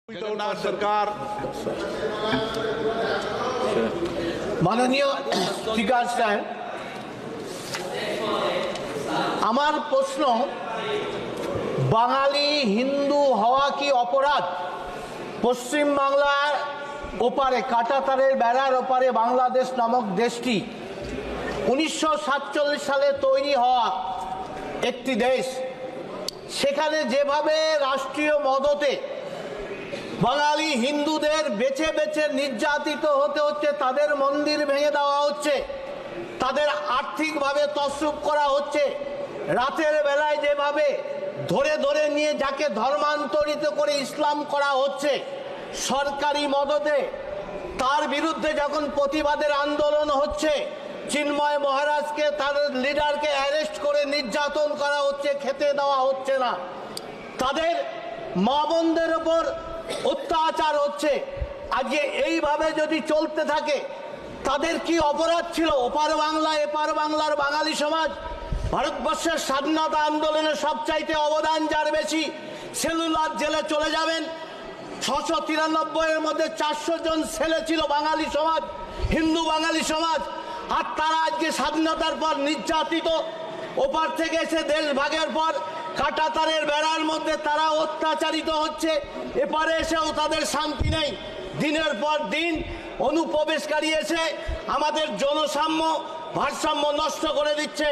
जगन्नाथ सरकार মাননীয় স্পিকার সাহেব, আমার প্রশ্ন, বাঙালি হিন্দু হওয়া কি অপরাধ? পশ্চিম বাংলার ওপারে, কাঁটাতারের বেড়ার ওপারে বাংলাদেশ নামক দেশটি 1947 সালে তৈরি হওয়া একটি দেশ। সেখানে যেভাবে রাষ্ট্রীয় মদতে বাঙালি হিন্দুদের বেছে বেছে নির্যাতিত হতে হচ্ছে, তাদের মন্দির ভেঙে দেওয়া হচ্ছে, তাদের আর্থিকভাবে তছরূপ করা হচ্ছে, রাতের বেলায় যেভাবে ধরে ধরে নিয়ে যাকে ধর্মান্তরিত করে ইসলাম করা হচ্ছে সরকারি মদতে, তার বিরুদ্ধে যখন প্রতিবাদের আন্দোলন হচ্ছে, চিন্ময় মহারাজকে, তার লিডারকে অ্যারেস্ট করে নির্যাতন করা হচ্ছে, খেতে দেওয়া হচ্ছে না, তাদের মা বোনদের ওপর অত্যাচার হচ্ছে। আজকে এইভাবে যদি চলতে থাকে, তাদের কি অপরাধ ছিল? ওপার বাংলা এপার বাংলার বাঙালি সমাজ, ভারতবর্ষের স্বাধীনতা আন্দোলনে সবচাইতে অবদান যার বেশি, সেলুলার জেলে চলে যাবেন। 693 এর মধ্যে 400 জন ছেলে ছিল বাঙালি সমাজ, হিন্দু বাঙালি সমাজ, আর তারা আজকে স্বাধীনতার পর নির্যাতিত। ওপার থেকে এসে দেশ ভাগের পর কাঁটাতারের বেড়ার মধ্যে তারা অত্যাচারিত হচ্ছে, এপারে এসেও তাদের শান্তি নেই। দিনের পর দিন অনুপ্রবেশকারী এসে আমাদের জনসাম্য ভারসাম্য নষ্ট করে দিচ্ছে।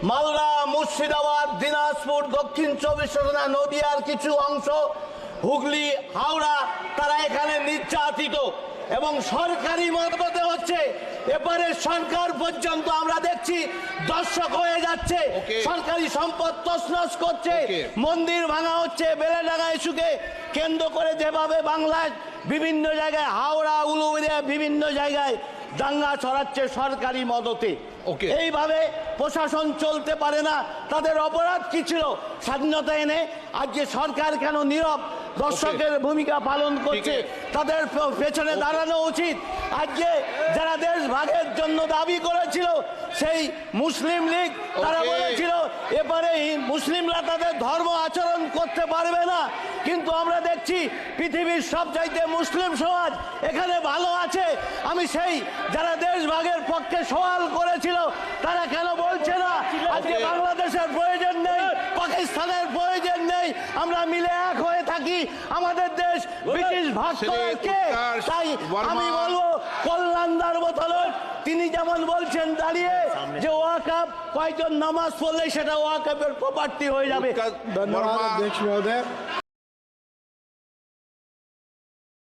মালদা, মুর্শিদাবাদ, দিনাজপুর, দক্ষিণ 24 পরগনা, নদিয়ার কিছু অংশ, হুগলি, হাওড়া, তারা এখানে নির্যাতিত এবং সরকারি মদতে হচ্ছে। এবারে সরকার পর্যন্ত আমরা দেখছি দর্শক হয়ে যাচ্ছে, সরকারি সম্পদ তছনছ করছে, মন্দির ভাঙা হচ্ছে। বেলেডাঙ্গা ইস্যুকে কেন্দ্র করে যেভাবে বাংলায় বিভিন্ন জায়গায়, হাওড়া, উলুবেড়িয়া, বিভিন্ন জায়গায় দাঙ্গা ছড়াচ্ছে সরকারি মদতে। এইভাবে প্রশাসন চলতে পারে না। তাদের অপরাধ কি ছিল? স্বাধীনতা এনে আজকে সরকার কেন নীরব দর্শকের ভূমিকা পালন করছে? তাদের পেছনে দাঁড়ানো উচিত। আজকে যারা দেশ ভাগের জন্য দাবি করেছিল, সেই মুসলিম লীগ, তারা বলেছিল এবারে মুসলিমরা তাদের ধর্ম আচরণ করতে পারবে না, কিন্তু আমরা দেখছি পৃথিবীর সবচাইতে মুসলিম সমাজ এখানে ভালো আছে। আমি সেই যারা দেশ ভাগের পক্ষে সওয়াল করেছিল, তারা কেন বলছে না আজকে বাংলাদেশের প্রয়োজন নেই, পাকিস্তানের প্রয়োজন নেই, আমরা মিলে এক হয়ে থাকি, আমাদের দেশ ব্রিটিশ ভাগ করার কে? তাই আমি বলবো কল্যাণদার বোতলর তিনি যেমন বলছেন দাঁড়িয়ে যে ওয়াকফ কয়েকজন নামাজ পড়লে সেটা ওয়াকফের প্রপার্টি হয়ে যাবে। धन्यवाद अध्यक्ष महोदय।